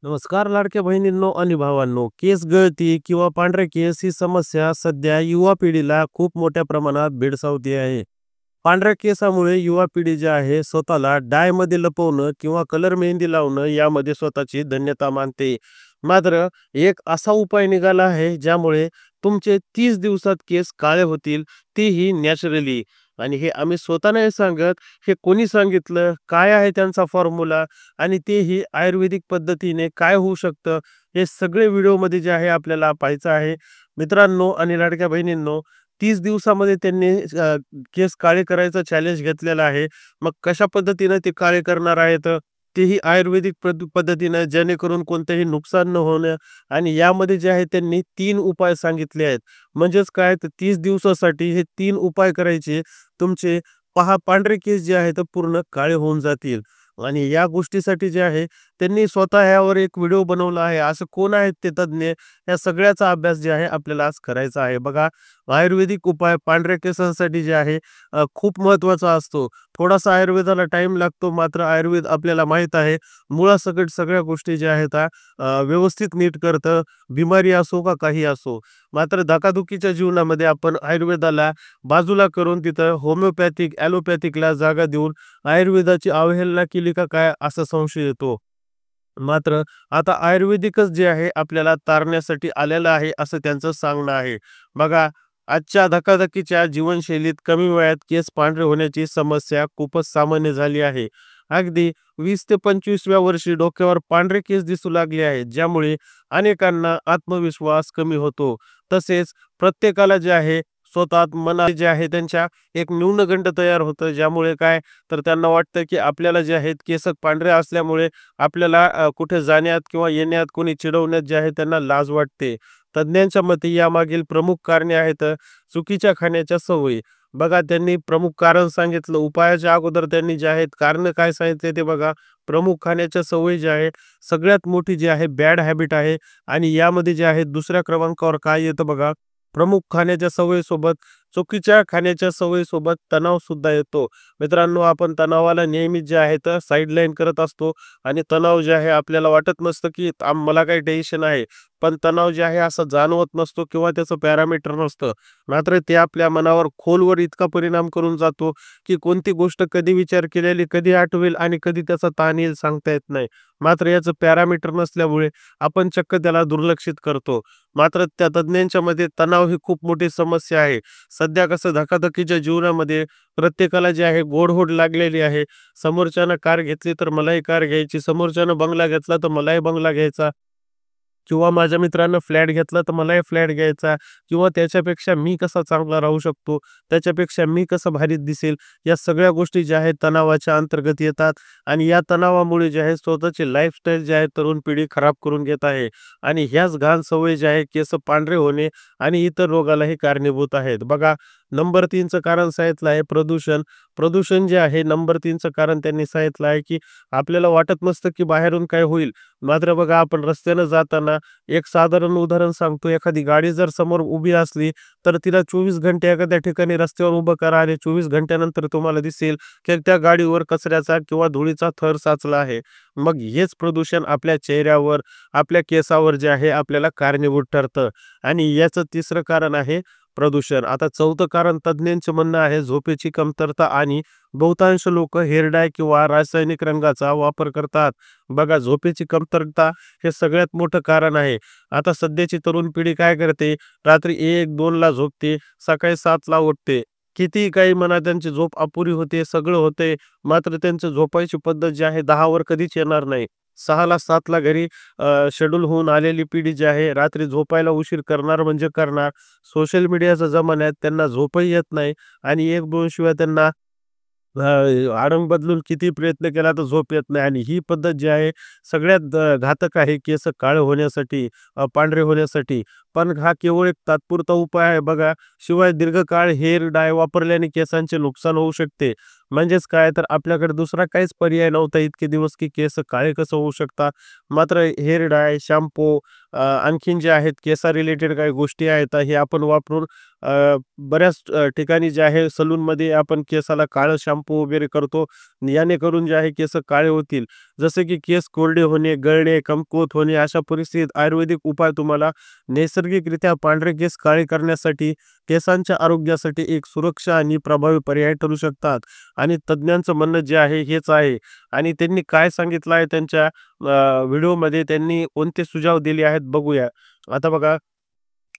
नमस्कार लाडक्या बहिणींनो आणि भावांनो. केस गळती किंवा पांढरे केस ही समस्या सध्या युवा पिढीला खूप मोठ्या प्रमाणात भेडसावते आहे. पांढऱ्या केसामुळे युवा पिढी जी आहे स्वतःला डायमध्ये लपवणं किंवा कलर मेहंदी लावणं यामध्ये स्वतःची धन्यता मानते. मात्र एक असा उपाय निघाला आहे ज्यामुळे तुमचे 30 दिवसात केस काळे होतील, तेही नॅचरली. आणि हे आम्ही स्वतः नाही सांगत, हे कोणी सांगितलं, काय आहे त्यांचा फॉर्म्युला आणि तेही आयुर्वेदिक पद्धतीने काय होऊ शकतं, हे सगळे व्हिडिओमध्ये जे आहे आपल्याला पाहायचं आहे. मित्रांनो आणि लाडक्या बहिणींनो, 30 दिवसामध्ये त्यांनी केस काळे करायचा चॅलेंज घेतलेला आहे. मग कशा पद्धतीनं ते काळे करणार आहेत, तेही आयुर्वेदिक पद्धतीनं, जेणेकरून कोणतंही नुकसान न होणं. आणि यामध्ये जे आहे त्यांनी 3 उपाय सांगितले आहेत. म्हणजेच काय, तर 30 दिवसासाठी हे 3 उपाय करायचे. तुमचे पहा पांढरे केस जे आहेत पूर्ण काळे होऊन जातील. आणि या गोष्टीसाठी जे आहे त्यांनी स्वतः यावर एक व्हिडिओ बनवला आहे. असं कोण आहेत ते तज्ञ, या सगळ्याचा अभ्यास जे आहे आपल्याला आज करायचा आहे. बघा, आयुर्वेदिक उपाय पांढऱ्या केसांसाठी जे आहे खूप महत्त्वाचा असतो. थोडासा आयुर्वेदाला टाईम लागतो, मात्र आयुर्वेद आपल्याला माहीत आहे मुळासकट सगळ्या गोष्टी ज्या आहेत व्यवस्थित नीट करतं. बिमारी असो का काही असो. मात्र धकाधुकीच्या जीवनामध्ये आपण आयुर्वेदाला बाजूला करून तिथं होमिओपॅथिक, ॲलोपॅथिकला जागा देऊन आयुर्वेदाची अवहेलना केली का काय, असा संशय येतो. मात्र आता आयुर्वेदिकच जे आहे आपल्याला तारण्यासाठी आलेलं आहे, असं त्यांचं सांगणं आहे. बघा, आजच्या धकाधकीच्या जीवनशैलीत कमी वयात केस पांढरे होण्याची समस्या खूपच सामान्य झाली आहे. अगदी 20 ते 25व्या वर्षी डोक्यावर पांढरे केस दिसू लागले आहेत, ज्यामुळे अनेकांना आत्मविश्वास कमी होतो. तसेच प्रत्येकाला जे आहे स्वतःत मनात जे आहे त्यांच्या एक न्यूनगंड तयार होतं, ज्यामुळे काय, तर त्यांना वाटतं की आपल्याला जे आहेत केस पांढरे असल्यामुळे आपल्याला कुठे जाण्यात किंवा येण्यात, कोणी चिडवण्यात जे आहे त्यांना लाज वाटते. तज्ज्ञांच्या मते यामागील प्रमुख कारणे आहेत चुकीच्या खाण्याच्या सवयी. बघा, त्यांनी प्रमुख कारण सांगितलं. उपायाच्या अगोदर त्यांनी जे आहेत कारण काय सांगितले ते बघा. प्रमुख खाण्याच्या सवयी जी आहे सगळ्यात मोठी जी आहे बॅड हॅबिट आहे. आणि यामध्ये जे आहे दुसऱ्या क्रमांकावर काय येतं बघा, प्रमुख खाण्याच्या सवयीसोबत चुकीच्या खाण्याच्या सवयीसोबत तणाव सुद्धा येतो. मित्रांनो, आपण तणावाला नेहमी जे आहे तर साईडलाईन करत असतो. आणि तणाव जे आहे आपल्याला वाटत नसतं की मला काही टेन्शन आहे. पण तणाव जे आहे असं जाणवत नसतो किंवा त्याचं पॅरामीटर नसतं. मात्र ते आपल्या मनावर खोलवर इतका परिणाम करून जातो की कोणती गोष्ट कधी विचार केलेली कधी आठवेल आणि कधी त्याचा ताण येईल सांगता येत नाही. मात्र याचं पॅरामीटर नसल्यामुळे आपण चक्क त्याला दुर्लक्षित करतो. मात्र त्या तज्ज्ञांच्या मध्ये तणाव ही खूप मोठी समस्या आहे. सध्या कसं धकाधकीच्या जीवनामध्ये प्रत्येकाला जे आहे गोडहोड लागलेली आहे. समोरच्यानं कार घेतली तर मलाही कार घ्यायची, समोरच्यानं बंगला घेतला तर मलाही बंगला घ्यायचा, किंवा माझ्या मित्रानं फ्लॅट घेतला तर मलाही फ्लॅट घ्यायचा, किंवा त्याच्यापेक्षा मी कसा चांगला राहू शकतो, त्याच्यापेक्षा मी कसं भारीत दिसेल, या सगळ्या गोष्टी ज्या आहेत तणावाच्या अंतर्गत येतात. आणि या तणावामुळे जे आहे स्वतःची लाईफस्टाईल जी आहे तरुण पिढी खराब करून घेत आहे. आणि ह्याच घाण सवयी जे आहे केस पांढरे होणे आणि इतर रोगालाही कारणीभूत आहेत. बघा, नंबर 3चं कारण सांगितलं आहे प्रदूषण. प्रदूषण जे आहे नंबर 3चं कारण त्यांनी सांगितलं आहे की आपल्याला वाटत नसतं की बाहेरून काय होईल. मात्र बघा, आपण रस्त्यानं जाताना एक साधारण उदाहरण सांगतो. एखादी गाडी जर समोर उभी असली तर तिला 24 घंटे एखाद्या ठिकाणी रस्त्यावर उभं करा आणि 24 घंट्यानंतर तुम्हाला दिसेल की त्या गाडीवर कचऱ्याचा किंवा धुळीचा थर साचला आहे. मग हेच प्रदूषण आपल्या चेहऱ्यावर, आपल्या केसावर जे आहे आपल्याला कारणीभूत ठरतं. आणि याचं तिसरं कारण आहे प्रदूषण. आता चौथं कारण तज्ज्ञांचं म्हणणं आहे झोपेची कमतरता. आणि बहुतांश लोक हेअर डाय किंवा रासायनिक रंगाचा वापर करतात. बघा, झोपेची कमतरता हे सगळ्यात मोठं कारण आहे. आता सध्याची तरुण पिढी काय करते, रात्री 1-2 ला झोपते, सकाळी 7 ला उठते. कितीही काही म्हणा, त्यांची झोप अपुरी होते, सगळं होते. मात्र त्यांचं झोपायची पद्धत जी आहे 10 वर कधीच येणार नाही. 6 ला 7 ला घरी शेड्यूल होऊन आलेली पिढी जी आहे रात्री झोपायला उशीर करणार म्हणजे करणार. सोशल मीडियाचा जमाना आहे, त्यांना झोपही येत नाही. आणि 1-2 शिवाय त्यांना आडम बदलून किती प्रयत्न केला तर झोप येत नाही. आणि ही पद्धत जी आहे सगळ्यात घातक आहे केस काळे होण्यासाठी, पांढरे होण्यासाठी. पण हा केवळ एक तात्पुरता उपाय आहे बघा. शिवाय दीर्घकाळ हेअर डाय वापरल्याने केसांचे नुकसान होऊ शकते. म्हणजेच काय तर आपल्याकडे दुसरा काहीच पर्याय नव्हता इतके दिवस, की केस काळे कसं होऊ शकतात. मात्र हेअर डाय, शॅम्पू आणखीन जे आहेत केसा रिलेटेड काही गोष्टी आहेत हे आपण वापरून बऱ्याच ठिकाणी जे आहे सलूनमध्ये आपण केसाला काळं शॅम्पू वगैरे करतो. याने करून जे आहे केस काळे होतील. जसे की केस कोरडे होणे, गळणे, कमकुवत होणे अशा परिस्थितीत आयुर्वेदिक उपाय तुम्हाला नैसर्गिकरित्या पांढरे केस काळे करण्यासाठी, केसांच्या आरोग्यासाठी एक सुरक्षा आणि प्रभावी पर्याय ठरू शकतात. आणि तज्ञांचं म्हणणं जे आहे हेच आहे. आणि त्यांनी काय सांगितलं आहे त्यांच्या व्हिडिओमध्ये त्यांनी कोणते सुझाव दिले आहेत बघूया. आता बघा,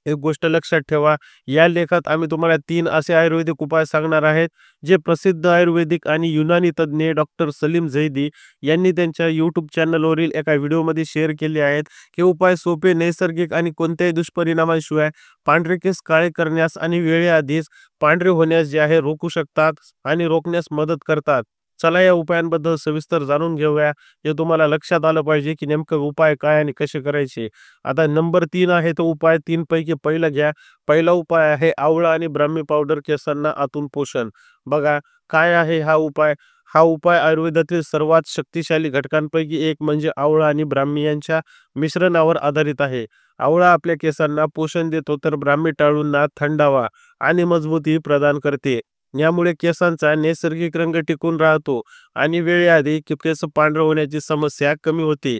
एक गोष्ट लक्षात ठेवा, या लेखात आम्ही तुम्हाला 3 असे आयुर्वेदिक उपाय सांगणार आहेत, जे प्रसिद्ध आयुर्वेदिक आणि युनानी तज्ञ डॉक्टर सलीम झैदी यांनी त्यांच्या यूट्यूब चॅनलवरील एका व्हिडिओमध्ये शेअर केले आहेत. हे उपाय सोपे, नैसर्गिक आणि कोणत्याही दुष्परिणामांशिवाय पांढरे केस काळे करण्यास आणि वेळेआधीच पांढरे होण्यास जे आहे रोखू शकतात आणि रोखण्यास मदत करतात. चला या उपायांबद्दल सविस्तर जाणून घेऊया. हे तुम्हाला लक्षात आलं पाहिजे, की नेमकं उपाय काय आणि कसे करायचे. आता नंबर 3 आहे तो उपाय. 3 पैकी पहिला घ्या. पहिला उपाय आहे आवळा आणि ब्राह्मी पावडर केसांना आतून पोषण. बघा, काय आहे हा उपाय? हा उपाय आयुर्वेदातील सर्वात शक्तिशाली घटकांपैकी एक म्हणजे आवळा आणि ब्राह्मी यांच्या मिश्रणावर आधारित आहे. आवळा आपल्या केसांना पोषण देतो, तर ब्राह्मी टाळूंना थंडावा आणि मजबूती प्रदान करते. यामुळे केसांचा नैसर्गिक रंग टिकून राहतो आणि वेळेआधी केस पांढरं होण्याची समस्या कमी होते.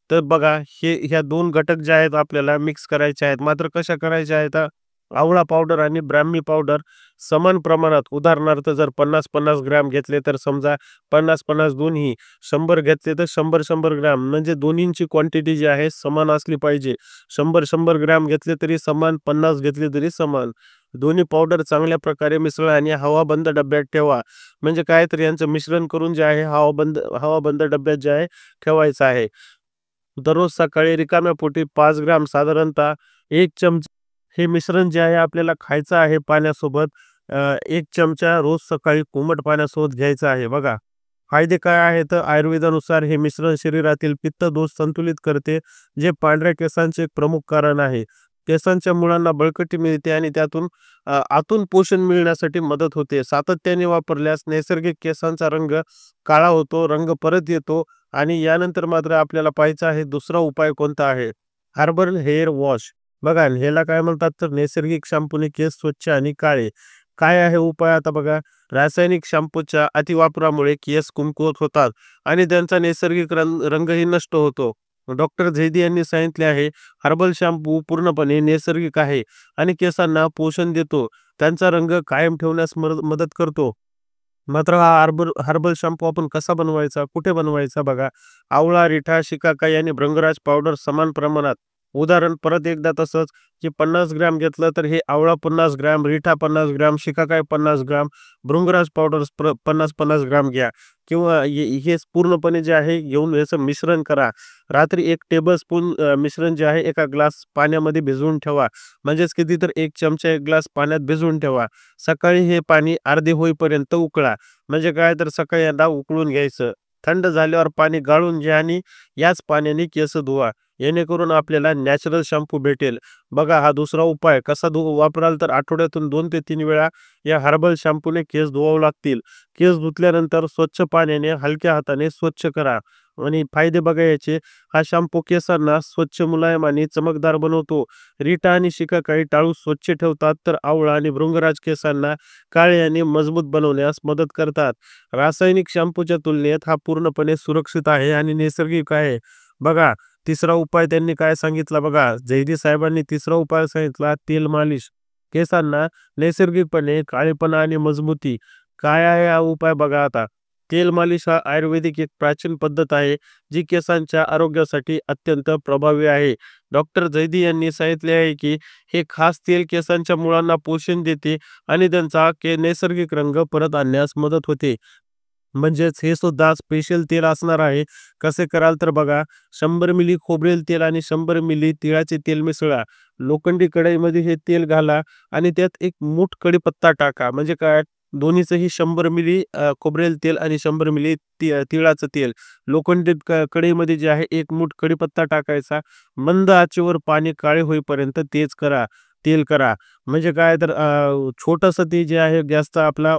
तर बघा, ह्या 2 घटक जे आहेत आपल्याला मिक्स करायचे आहेत. मात्र कशा करायच्या आहेत? आवळा पावडर आणि ब्राह्मी पावडर समान प्रमाणात, उदाहरणार्थ जर 50-50 ग्रॅम घेतले तर समजा 50-50 दोन्ही, 100 घेतले तर 100-100 ग्रॅम, म्हणजे दोन्हींची क्वांटिटी जी आहे समान असली पाहिजे. 100-100 ग्रॅम घेतले तरी समान, 50 घेतले तरी समान. दोन्ही पावडर चांगल्या प्रकारे मिसळा आणि हवाबंद डब्यात ठेवा. म्हणजे काय तर यांचं मिश्रण करून जे आहे हवाबंद डब्यात जे आहे ठेवायचं आहे. दररोज सकाळी रिकाम्या पोटी 5 ग्रॅम साधारणतः 1 चमचा हे मिश्रण जे आहे आपल्याला खायचं आहे पाण्यासोबत. 1 चमचा रोज सकाळी कोमट पाण्यासोबत घ्यायचं आहे. बघा, फायदे काय आहेत? आयुर्वेदानुसार हे मिश्रण शरीरातील पित्त दोष संतुलित करते, जे पांढऱ्या केसांचे एक प्रमुख कारण आहे. केसांच्या मुळांना बळकटी मिळते आणि त्यातून आतून पोषण मिळण्यासाठी मदत होते. सातत्याने वापरल्यास नैसर्गिक केसांचा रंग काळा होतो, रंग परत येतो. आणि यानंतर मात्र आपल्याला पाहायचं आहे दुसरा उपाय कोणता आहे? Herbal hair wash. बघा, ह्याला काय म्हणतात तर नैसर्गिक शॅम्पूने केस स्वच्छ आणि काळे. काय आहे उपाय? आता बघा, रासायनिक शॅम्पूच्या अतिवापरामुळे केस कमकुवत होतात आणि त्यांचा नैसर्गिक रंगही नष्ट होतो. डॉक्टर झैदी यांनी सांगितले आहे, हर्बल शॅम्पू पूर्णपणे नैसर्गिक आहे आणि केसांना पोषण देतो, त्यांचा रंग कायम ठेवण्यास मदत करतो. मात्र हा हर्बल शॅम्पू आपण कसा बनवायचा, कुठे बनवायचा? बघा, आवळा, रिठा, शिकाकाई आणि भृंगराज पावडर समान प्रमाणात. उदाहरण परत एकदा तसंच, की 50 ग्रॅम घेतलं तर हे आवळा 50 ग्रॅम, रिठा 50 ग्रॅम, शिकाकाई 50 ग्रॅम, भृंगराज पावडर 50-50 ग्रॅम घ्या. किंवा हे पूर्णपणे जे आहे घेऊन याचं मिश्रण करा. रात्री 1 टेबलस्पून मिश्रण जे आहे एका ग्लास पाण्यामध्ये भिजवून ठेवा. म्हणजेच किती तर 1 चमचा 1 ग्लास पाण्यात भिजवून ठेवा. सकाळी हे पाणी अर्धे होईपर्यंत उकळा. म्हणजे काय तर सकाळी एकदा उकळून घ्यायचं. थंड झाल्यावर पाणी गाळून घ्या आणि याच पाण्याने केस धुवा. जेणेकरून आपल्याला नॅचरल शॅम्पू भेटेल. बघा, हा दुसरा उपाय कसा वापराल तर आठवड्यातून 2 ते 3 वेळा या हर्बल शॅम्पूने केस धुवावे लागतील. केस धुतल्यानंतर स्वच्छ पाण्याने हलक्या हाताने स्वच्छ करा. आणि फायदे बघा याचे, हा शॅम्पू केसांना स्वच्छ, मुलायम आणि चमकदार बनवतो. रिटा आणि शिकाकाई टाळू स्वच्छ ठेवतात, तर आवळा आणि भृंगराज केसांना काळे आणि मजबूत बनवण्यास मदत करतात. रासायनिक शॅम्पूच्या तुलनेत हा पूर्णपणे सुरक्षित आहे आणि नैसर्गिक आहे. बघा, तिसरा उपाय त्यांनी काय सांगितला बघा, झैदी साहेबांनी तिसरा उपाय सांगितला, तेल मालिश. केसांना नैसर्गिकपणे काळेपणा आणि मजबूती. काय आहे हा उपाय? बघा आता, तेल मालिश हा आयुर्वेदिक एक प्राचीन पद्धत आहे, जी केसांच्या आरोग्यासाठी अत्यंत प्रभावी आहे. डॉक्टर झैदी यांनी सांगितले आहे, की हे खास तेल केसांच्या मुळांना पोषण देते आणि त्यांचा नैसर्गिक रंग परत आणण्यास मदत होते. म्हणजेच हे सुद्धा स्पेशल तेल असणार आहे. कसे कराल तर बघा, 100 मिली खोबरेल तेल आणि 100 मिली तिळाचे तेल मिसळा. लोखंडी कढईमध्ये हे तेल घाला आणि त्यात एक मूठ कढीपत्ता टाका. म्हणजे काय, दोन्हीचंही 100 मिली खोबरेल तेल आणि 100 मिली तिळाचं तेल लोखंडी कढईमध्ये जे आहे 1 मूठ कढीपत्ता टाकायचा. मंद आचेवर पाणी काळे होईपर्यंत तेल करा. म्हणजे काय तर छोटंसं ते जे आहे गॅसचा आपला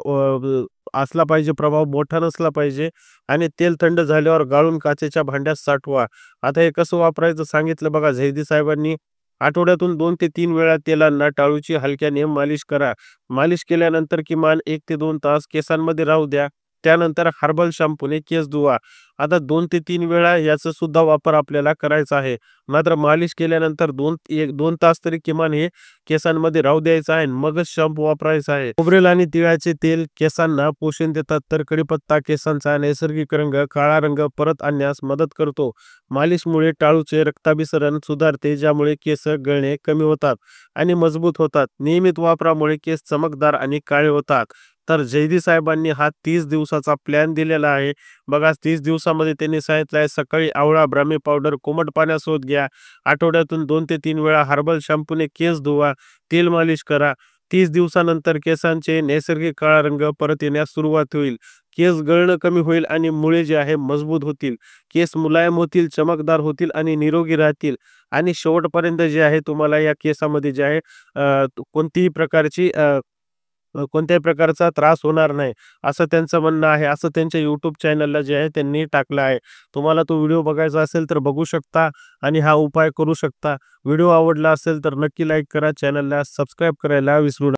असला पाहिजे, प्रभाव मोठा नसला पाहिजे आणि तेल थंड झाल्यावर गाळून काचेच्या भांड्यात साठवा. आता हे कसं वापरायचं सांगितलं बघा झैदी साहेबांनी. आठवड्यातून 2 ते 3 वेळा तेलांना टाळूची हलक्याने मालिश करा. मालिश केल्यानंतर किमान 1 ते 2 तास केसांमध्ये राहू द्या. त्यानंतर हर्बल शॅम्पूने केस धुवा. आता 2 ते 3 वेळा याचा सुद्धा वापर आपल्याला करायचा आहे. मात्र मालिश केल्यानंतर 2 तास तरी किमान हे केसांमध्ये राहू द्यायचं आहे. मगच शॅम्पू वापरायचा आहे. खोबरेल आणि तिळाचे तेल केसांना पोषण देतात, तर कडीपत्ता केसांचा नैसर्गिक रंग, काळा रंग परत आणण्यास मदत करतो. मालिशमुळे टाळूचे रक्ताभिसरण सुधारते, ज्यामुळे केस गळणे कमी होतात आणि मजबूत होतात. नियमित वापरामुळे केस चमकदार आणि काळे होतात. तर जयदी साहेबांनी हा 30 दिवसाचा प्लॅन दिलेला आहे. बघा 30 दिवसामध्ये त्यांनी सांगितलं आहे, सकाळी आवळा, ब्राह्मी पावडर कोमट पाण्यासोबत घ्या. आठवड्यातून 2 ते 3 वेळा हर्बल शॅम्पूने केस धुवा. तेल मालिश करा. 30 दिवसानंतर केसांचे नैसर्गिक काळा रंग परत येण्यास सुरुवात होईल. केस गळणं कमी होईल आणि मुळे जे आहे मजबूत होतील. केस मुलायम होतील, चमकदार होतील आणि निरोगी राहतील. आणि शेवटपर्यंत जे आहे तुम्हाला या केसामध्ये जे आहे कोणत्याही प्रकारचा त्रास होणार नाही, असं त्यांचं म्हणणं आहे. असं त्यांच्या YouTube चॅनलला जे आहे त्यांनी टाकलं आहे. तुम्हाला तो व्हिडिओ बघायचा असेल तर बघू शकता आणि हा उपाय करू शकता. व्हिडिओ आवडला असेल तर नक्की लाईक करा. चॅनलला सबस्क्राईब करायला विसरू नका.